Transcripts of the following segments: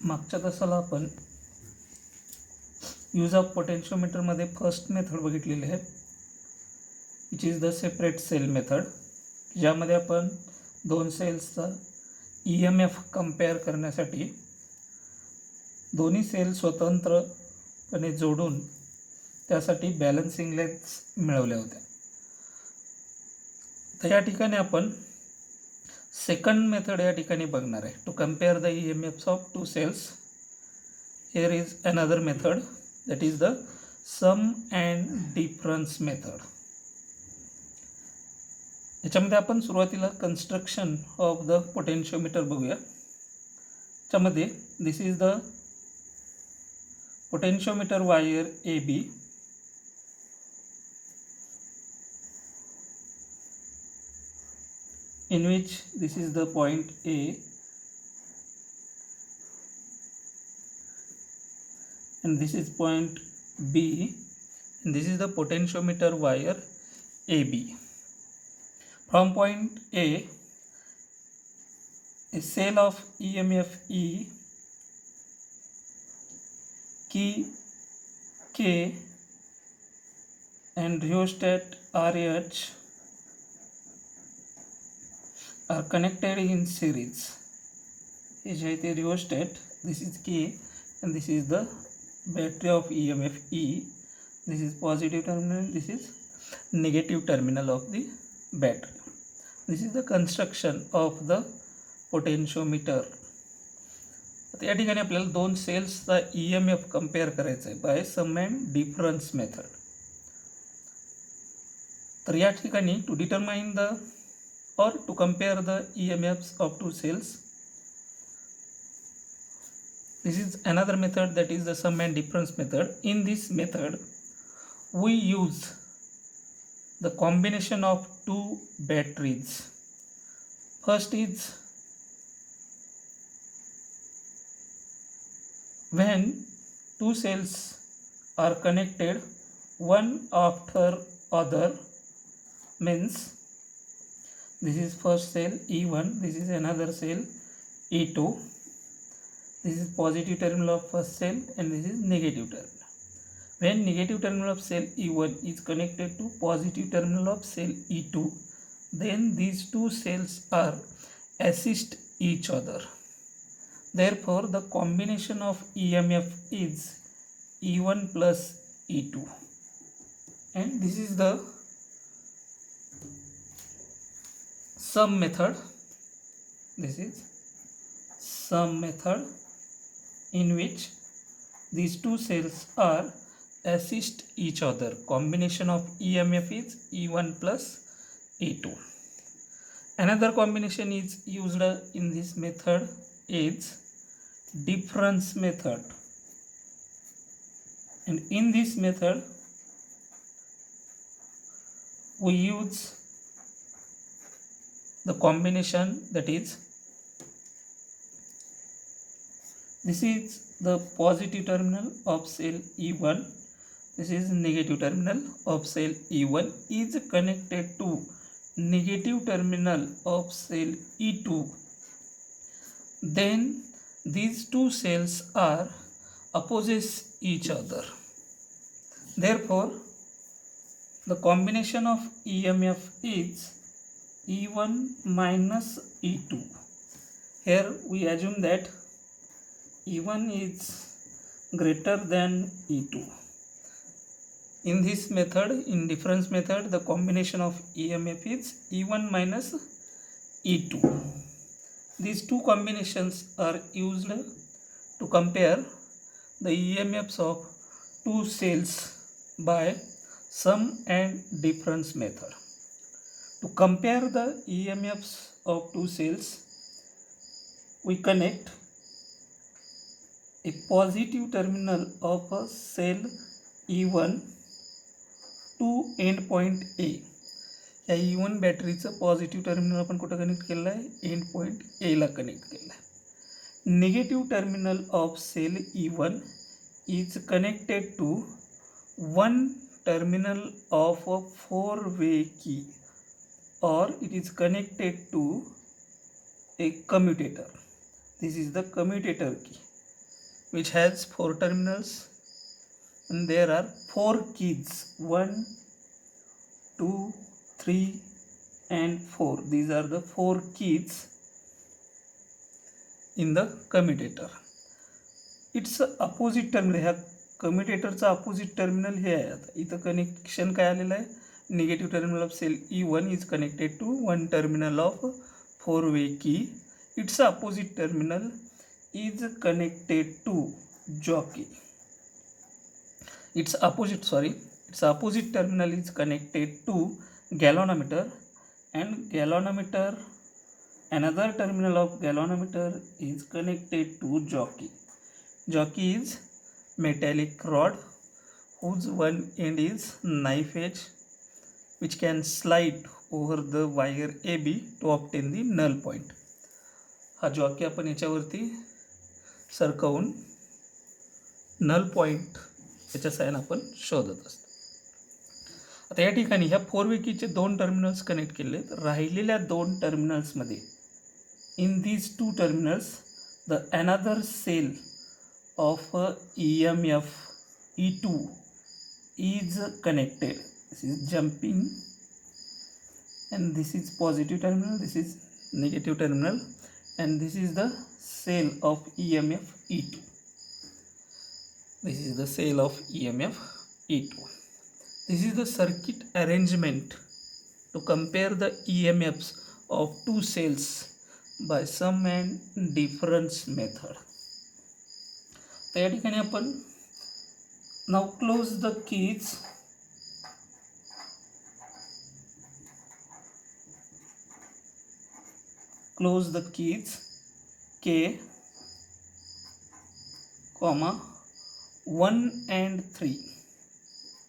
मागच्या तासाला आपण यूज ऑफ पोटेन्शियोमीटरमध्ये फर्स्ट मेथड बघितलेली आहे, which is the separate cell method, ज्यामध्ये आपण दोन सेल्सचा EMF कंपेअर करण्यासाठी दोन्ही सेल स्वतंत्रपणे जोडून त्यासाठी बॅलन्सिंग लेन्थ्स मिळवल्या होत्या. तर या ठिकाणी आपण सेकंड मेथड या ठिकाणी बघणार आहे. To compare the EMFs of two cells, here is another method, that is the sum and difference method. याच्यामध्ये आपण सुरुवातीला कन्स्ट्रक्शन ऑफ द पोटेन्शियोमीटर बघूया. त्यामध्ये this is the potentiometer wire AB, in which this is the point A and this is point B, and this is the potentiometer wire AB. From point A, a cell of EMF E, key K, and rheostat RH are connected in series. हे जे आहे ते rheostat, this is K and this is the battery of EMF E. This is positive terminal, this is negative terminal of the battery. This is the construction of the potentiometer. आता या ठिकाणी आपल्याला दोन सेल्सचा EMF compare करायचा आहे by sum and difference method. तर या ठिकाणी to determine the or to compare the EMFs of two cells, this is another method, that is the sum and difference method. In this method we use the combination of two batteries. First is when two cells are connected one after other, means this is first cell E1, this is another cell E2, this is positive terminal of first cell and this is negative terminal. When negative terminal of cell E1 is connected to positive terminal of cell E2, then these two cells are assist each other. Therefore the combination of EMF is E1 plus E2, and this is the sum method. This is sum method in which these two cells are assist each other. Combination of EMF is E1 plus E2. Another combination is used in this method is difference method, and in this method we use the combination, that is this is the positive terminal of cell E1, this is negative terminal of cell E1 is connected to negative terminal of cell E2, then these two cells are opposes each other. Therefore the combination of EMF is E1 minus E2. Here we assume that E1 is greater than E2. In this method, in difference method, the combination of EMF is E1 minus E2. These two combinations are used to compare the EMFs of two cells by sum and difference method. To compare the EMFs of two cells, we connect a positive terminal of a cell E1 to end point A. या E1 बॅटरीचं positive terminal आपण कुठं connect केलं आहे? And point Aला connect केलं आहे. Negative terminal of cell E1 is connected to one terminal of a 4-way key, or it is connected to a commutator. This is the commutator key. which has 4 terminals, and there are 4 keys, 1, 2, 3 and 4. These are the 4 keys in the commutator. It's opposite terminal, ह्या कम्युटेटरचा opposite terminal हे आहे. आता इथं connection काय आलेलं आहे, negative terminal of cell E1 is connected to one terminal of 4-वे key. Its opposite terminal is connected to jockey. its opposite terminal is connected to galvanometer, and another terminal of galvanometer is connected to jockey. Jockey is metallic rod whose one end is knife edge, which can slide over the wire AB to obtain the null point. हा jockey आपण याच्यावरती सरकवून नल point याच्या sign आपण शोधत असतो. आता या ठिकाणी ह्या 4-वे कीचे 2 टर्मिनल्स कनेक्ट केले. राहिलेल्या 2 टर्मिनल्समध्ये in these 2 terminals the another cell of EMF E2 is connected. This is jumping and this is positive terminal, this is negative terminal, and this is the cell of EMF E2. This is the cell of EMF E2. This is the circuit arrangement to compare the EMFs of 2 cells by sum and difference method. तर या ठिकाणी आपण now close the keys. Close the keys K, 1 and 3.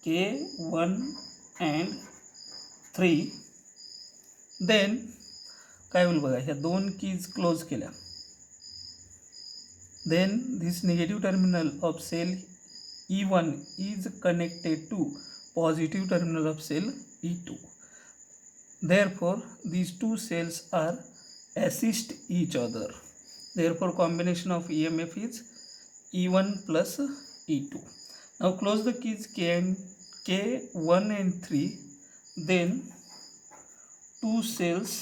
K, 1 and 3. Then काय होईल बघा, ह्या 2 keys close केल्या. Then this negative terminal of cell E1 is connected to positive terminal of cell E2. Therefore these 2 cells are assist each other. Therefore combination of EMF is E1 plus E2. Now close the keys K1 and 3. Then 2 cells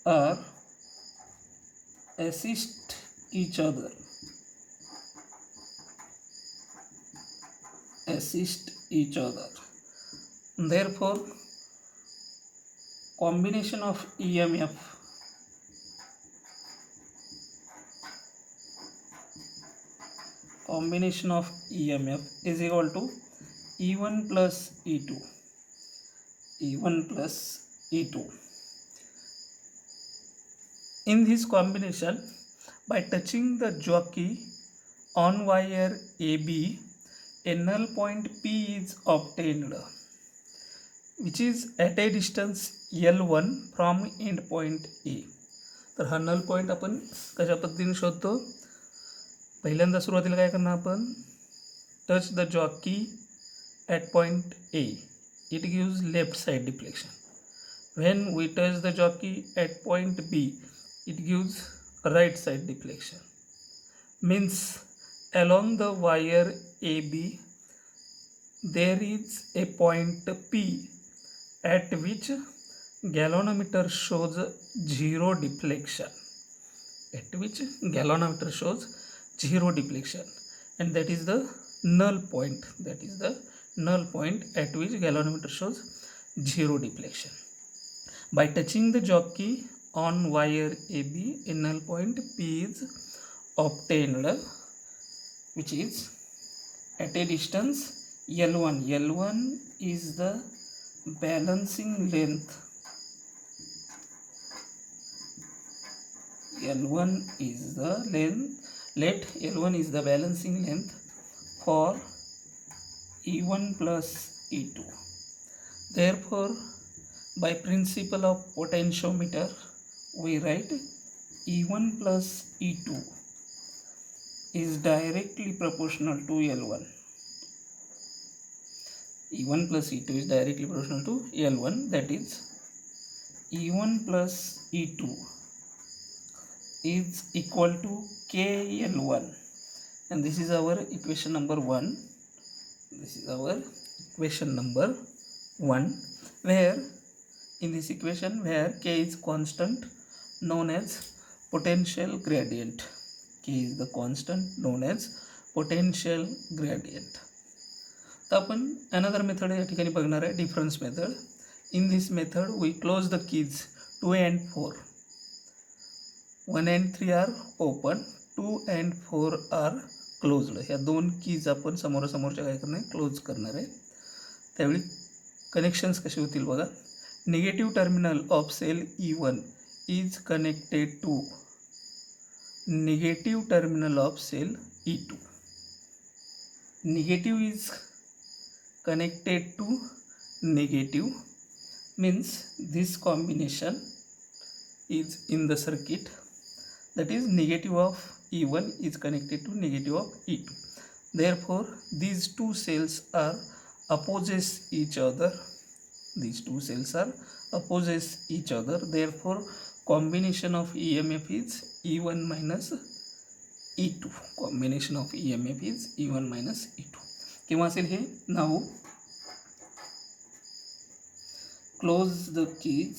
are assist each other. Therefore combination of EMF is equal to E1 plus E2. In this combination, by touching the jockey on wire AB, a null point P is obtained, which is at a distance L1 from end point A. तर हा नल point आपण कशा पद्धतीने शोधतो. पहिल्यांदा सुरुवातीला काय करणार आपण, touch the jockey at point A. It gives left side deflection. When we touch the jockey at point B, it gives right side deflection. Means along the wire AB there is a point P at which galvanometer shows zero deflection. And that is the null point. At which galvanometer shows zero deflection. By touching the jockey on wire AB, a null point P is obtained, which is at a distance L1. L1 is the balancing length. L1 is the balancing length for E1 plus E2. Therefore, by principle of potentiometer, we write E1 plus E2 is directly proportional to L1. E1 plus E2 is directly proportional to L1. That is, E1 plus E2 is equal to KL1, and this is our equation number 1. This is our equation number 1, where in this equation where K is constant known as potential gradient. K is the constant known as potential gradient. तर आपण another method या ठिकाणी बघणार आहे, difference method. In this method we close the keys 2 and 4. 1 and 3 are open, 2 and 4 are closed. ह्या दोन keys आपण समोरासमोरच्या काय करणार, क्लोज करणार आहे. त्यावेळी कनेक्शन्स कसे होतील बघा. Negative terminal of cell E1 is connected to negative terminal of cell E2. Negative is connected to negative, means this combination is in the circuit, that is negative of E1 is connected to negative of E2. Therefore these two cells are opposes each other. These two cells are opposes each other. Therefore combination of EMF is E1 minus E2. Combination of EMF is E1 minus E2. किंवा असेल हे. Now close the keys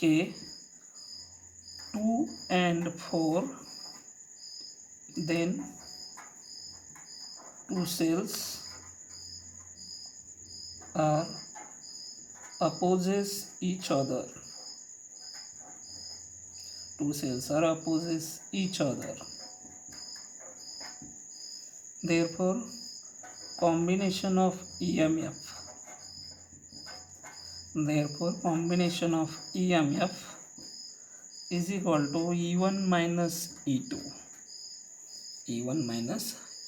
K 2 and 4, then two cells are opposes each other. Two cells are opposes each other. Therefore combination of EMF is equal to E1 minus E2. E1 minus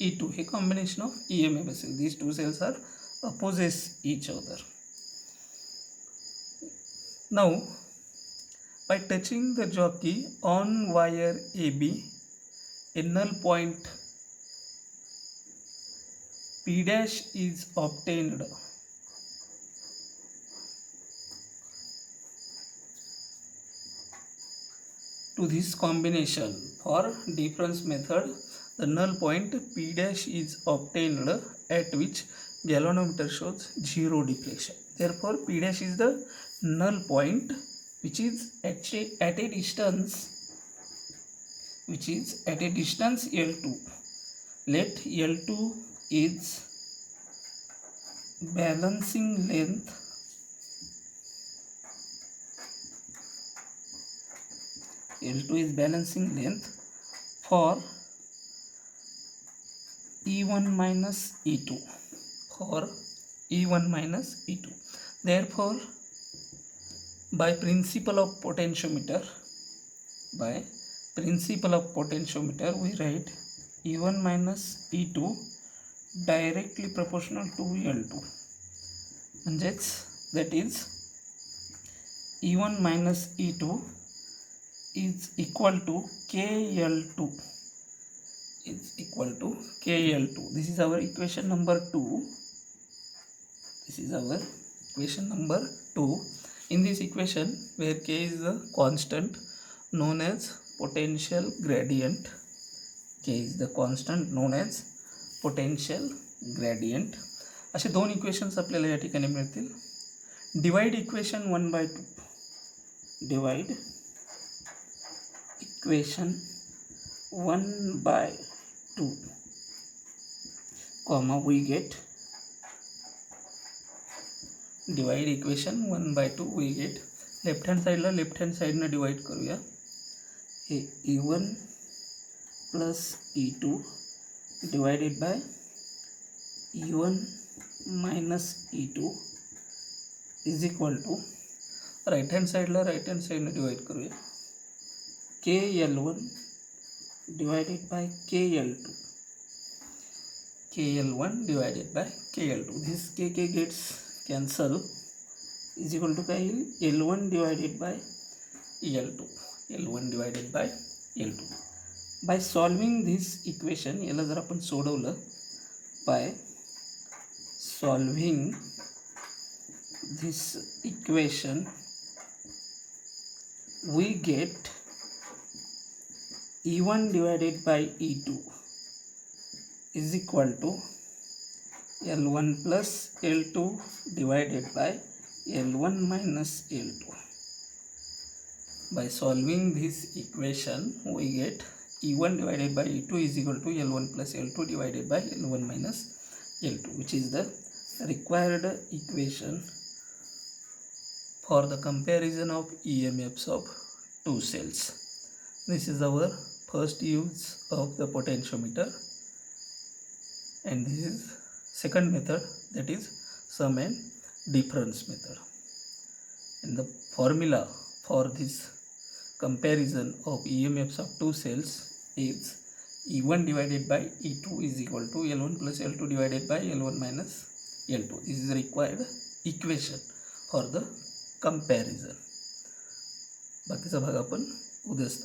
E2 हे combination of EMF असेल. These two cells are opposes each other. Now by touching the jockey on wire AB, a null point P dash is obtained. To this combination for difference method, the null point P dash is obtained at which galvanometer shows zero deflection. Therefore P dash is the null point which is at a distance L2. Let L2 is balancing length for E1 minus E2. Therefore by principle of potentiometer we write E1 minus E2 directly proportional to L2, म्हणजेच that is E1 minus E2 is equal to KL2. This is our equation number 2. In this equation where K is the constant known as potential gradient, असे दोन equations आपल्याला या ठिकाणी मिळतील. Divide equation 1/2. Divide equation 1/2 comma we get divide equation 1/2 we get left hand साईडनं divide करूया. हे E1 plus E2 divided by E1 minus E2 is equal to right hand साईडनं डिवाइड करूया. KL1 divided by KL2. This K gets cancel is equal to L1 divided by L2. By solving this equation, याला जर आपण सोडवलं, by solving this equation we get E1 divided by E2 is equal to L1 plus L2 divided by L1 minus L2. By solving this equation, we get E1 divided by E2 is equal to L1 plus L2 divided by L1 minus L2, which is the required equation for the comparison of EMFs of two cells. This is our first use of the potentiometer, and this is second method, that is sum and difference method. And the formula for this comparison of EMFs of two cells is E1 divided by E2 is equal to L1 plus L2 divided by L1 minus L2. This is the required equation for the comparison. बाकीचा भाग आपण उद्याच